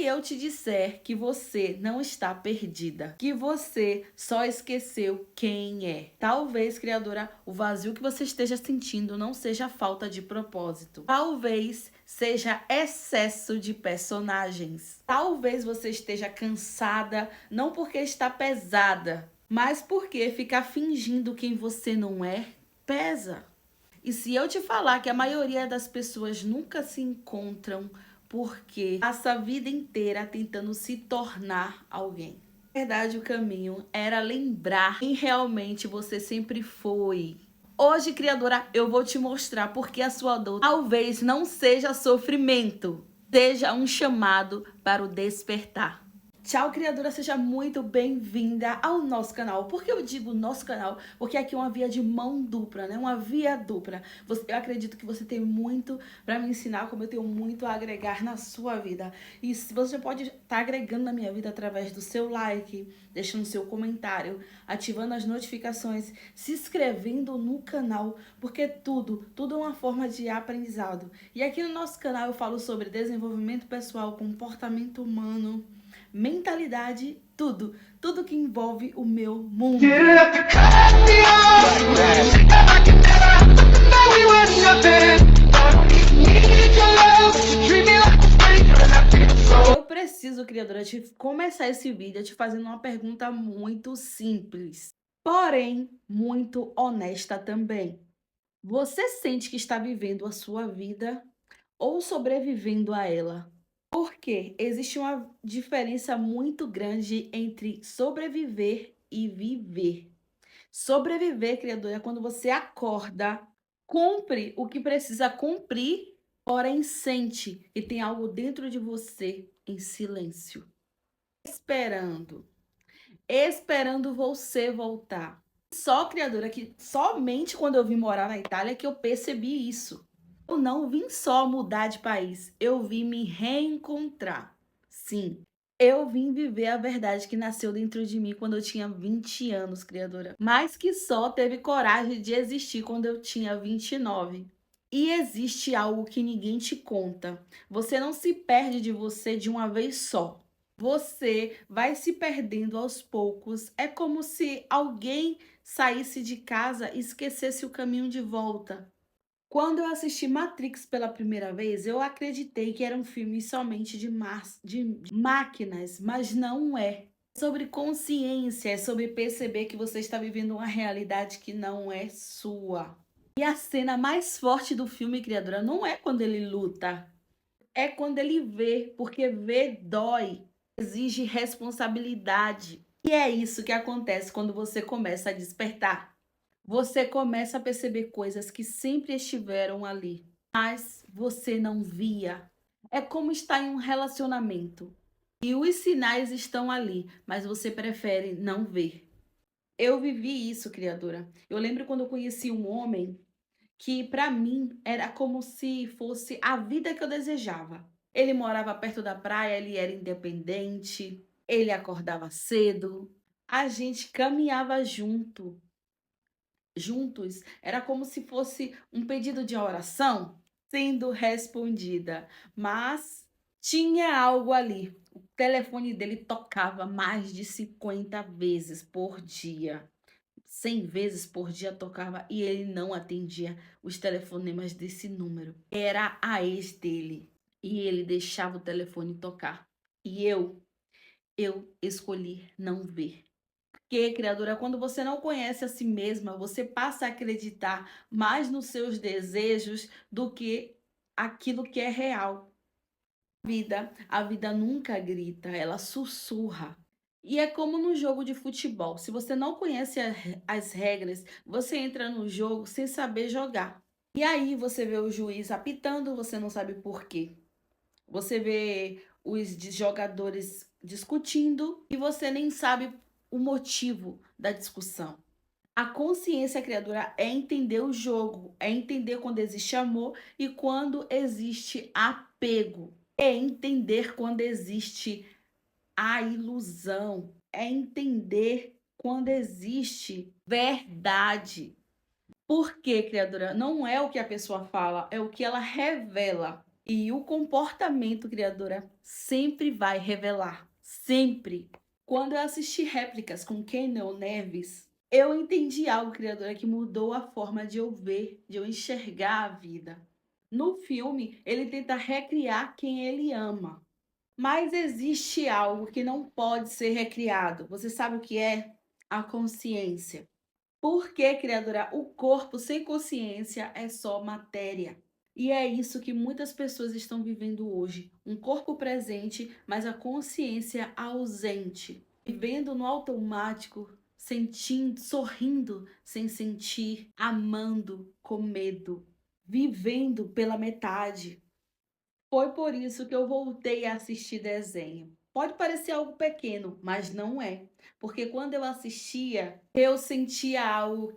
eu te disser que você não está perdida, que você só esqueceu quem é? Talvez, criadora, o vazio que você esteja sentindo não seja falta de propósito. Talvez seja excesso de personagens. Talvez você esteja cansada, não porque está pesada, mas porque ficar fingindo quem você não é pesa. E se eu te falar que a maioria das pessoas nunca se encontram porque passa a vida inteira tentando se tornar alguém. Na verdade, o caminho era lembrar quem realmente você sempre foi. Hoje, criadora, eu vou te mostrar porque a sua dor talvez não seja sofrimento, seja um chamado para o despertar. Tchau, criadora, seja muito bem-vinda ao nosso canal. Por que eu digo nosso canal? Porque aqui é uma via de mão dupla, né? Uma via dupla. Eu acredito que você tem muito para me ensinar, como eu tenho muito a agregar na sua vida. E você pode estar agregando na minha vida através do seu like, deixando seu comentário, ativando as notificações, se inscrevendo no canal, porque tudo é uma forma de aprendizado. E aqui no nosso canal eu falo sobre desenvolvimento pessoal, comportamento humano, mentalidade, tudo que envolve o meu mundo. Eu preciso, criadora, de começar esse vídeo te fazendo uma pergunta muito simples, porém muito honesta também. Você sente que está vivendo a sua vida ou sobrevivendo a ela? Porque existe uma diferença muito grande entre sobreviver e viver. Sobreviver, criador, é quando você acorda, cumpre o que precisa cumprir, porém sente que tem algo dentro de você em silêncio, esperando você voltar. Só, criadora, que somente quando eu vim morar na Itália que eu percebi isso. Eu não vim só mudar de país, eu vim me reencontrar. Sim, eu vim viver a verdade que nasceu dentro de mim quando eu tinha 20 anos, criadora. Mas que só teve coragem de existir quando eu tinha 29. E existe algo que ninguém te conta. Você não se perde de você de uma vez só. Você vai se perdendo aos poucos. É como se alguém saísse de casa e esquecesse o caminho de volta. Quando eu assisti Matrix pela primeira vez, eu acreditei que era um filme somente de máquinas, mas não é. É sobre consciência, é sobre perceber que você está vivendo uma realidade que não é sua. E a cena mais forte do filme, criadora, não é quando ele luta, é quando ele vê, porque ver dói, exige responsabilidade. E é isso que acontece quando você começa a despertar. Você começa a perceber coisas que sempre estiveram ali, mas você não via. É como estar em um relacionamento e os sinais estão ali, mas você prefere não ver. Eu vivi isso, criadora. Eu lembro quando eu conheci um homem que para mim era como se fosse a vida que eu desejava. Ele morava perto da praia, ele era independente, ele acordava cedo, a gente caminhava juntos, era como se fosse um pedido de oração sendo respondida, mas tinha algo ali. O telefone dele tocava mais de 50 vezes por dia. 100 vezes por dia tocava e ele não atendia os telefonemas desse número. Era a ex dele e ele deixava o telefone tocar. E eu escolhi não ver. Porque, criadora, quando você não conhece a si mesma, você passa a acreditar mais nos seus desejos do que aquilo que é real. A vida nunca grita, ela sussurra. E é como no jogo de futebol. Se você não conhece as regras, você entra no jogo sem saber jogar. E aí você vê o juiz apitando, você não sabe por quê. Você vê os jogadores discutindo e você nem sabe o motivo da discussão. A consciência criadora é entender o jogo, é entender quando existe amor e quando existe apego. É entender quando existe a ilusão, é entender quando existe verdade. Por quê, criadora? Não é o que a pessoa fala, é o que ela revela. E o comportamento, criadora, sempre vai revelar. Sempre. Quando eu assisti Réplicas com Keanu Neves, eu entendi algo, criadora, que mudou a forma de eu ver, de eu enxergar a vida. No filme, ele tenta recriar quem ele ama. Mas existe algo que não pode ser recriado. Você sabe o que é? A consciência. Porque, criadora, o corpo sem consciência é só matéria. E é isso que muitas pessoas estão vivendo hoje. Um corpo presente, mas a consciência ausente. Vivendo no automático, sentindo, sorrindo sem sentir, amando com medo, vivendo pela metade. Foi por isso que eu voltei a assistir desenho. Pode parecer algo pequeno, mas não é. Porque quando eu assistia, eu sentia algo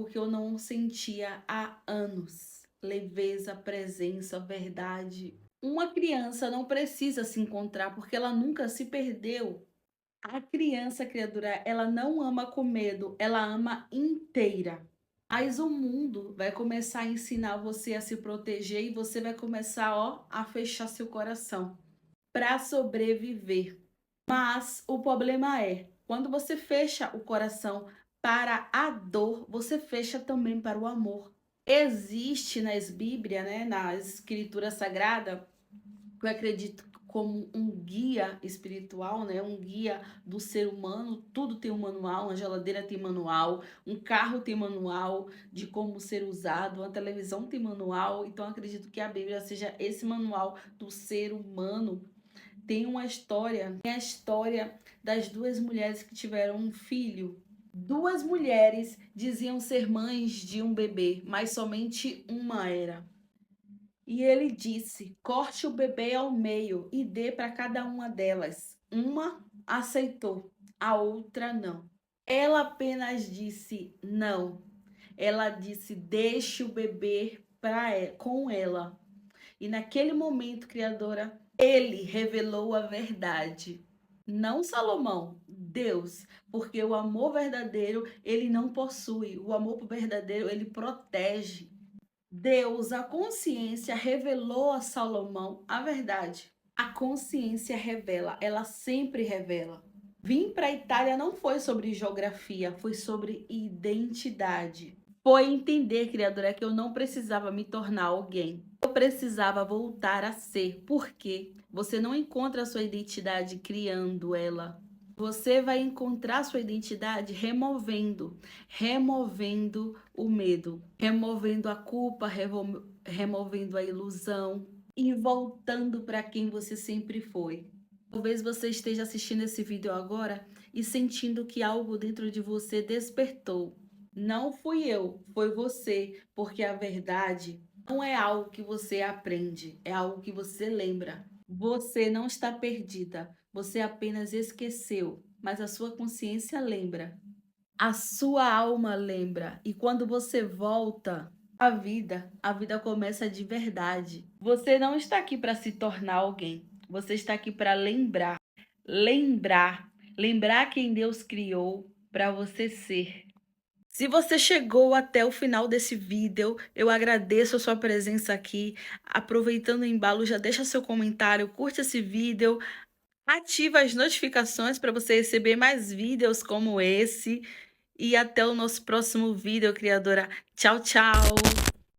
que eu não sentia há anos. Leveza, presença, verdade. Uma criança não precisa se encontrar porque ela nunca se perdeu. A criança, criatura, ela não ama com medo, ela ama inteira. Mas o mundo vai começar a ensinar você a se proteger e você vai começar, ó, a fechar seu coração para sobreviver. Mas o problema é, quando você fecha o coração para a dor, você fecha também para o amor. Existe nas Bíblias, né, na Escritura Sagrada, eu acredito como um guia espiritual, né? Um guia do ser humano. Tudo tem um manual, uma geladeira tem manual, um carro tem manual de como ser usado, uma televisão tem manual. Então acredito que a Bíblia seja esse manual do ser humano. Tem uma história, tem a história das duas mulheres que tiveram um filho. Duas mulheres diziam ser mães de um bebê, mas somente uma era. E ele disse: corte o bebê ao meio e dê para cada uma delas. Uma aceitou, a outra não. Ela apenas disse não. Ela disse: deixe o bebê com ela. E naquele momento, criadora, ele revelou a verdade. Não Salomão, Deus, porque o amor verdadeiro ele não possui, o amor verdadeiro ele protege. Deus, a consciência, revelou a Salomão a verdade. A consciência revela, ela sempre revela. Vim para a Itália não foi sobre geografia, foi sobre identidade. Foi entender, criadora, que eu não precisava me tornar alguém. Eu precisava voltar a ser. Por quê? Você não encontra a sua identidade criando ela. Você vai encontrar sua identidade removendo o medo, removendo a culpa, removendo a ilusão e voltando para quem você sempre foi. Talvez você esteja assistindo esse vídeo agora e sentindo que algo dentro de você despertou. Não fui eu, foi você, porque a verdade não é algo que você aprende, é algo que você lembra. Você não está perdida, você apenas esqueceu, mas a sua consciência lembra. A sua alma lembra. E quando você volta a vida começa de verdade. Você não está aqui para se tornar alguém. Você está aqui para lembrar. Lembrar quem Deus criou para você ser. Se você chegou até o final desse vídeo, eu agradeço a sua presença aqui. Aproveitando o embalo, já deixa seu comentário, curte esse vídeo, ativa as notificações para você receber mais vídeos como esse. E até o nosso próximo vídeo, criadora. Tchau, tchau!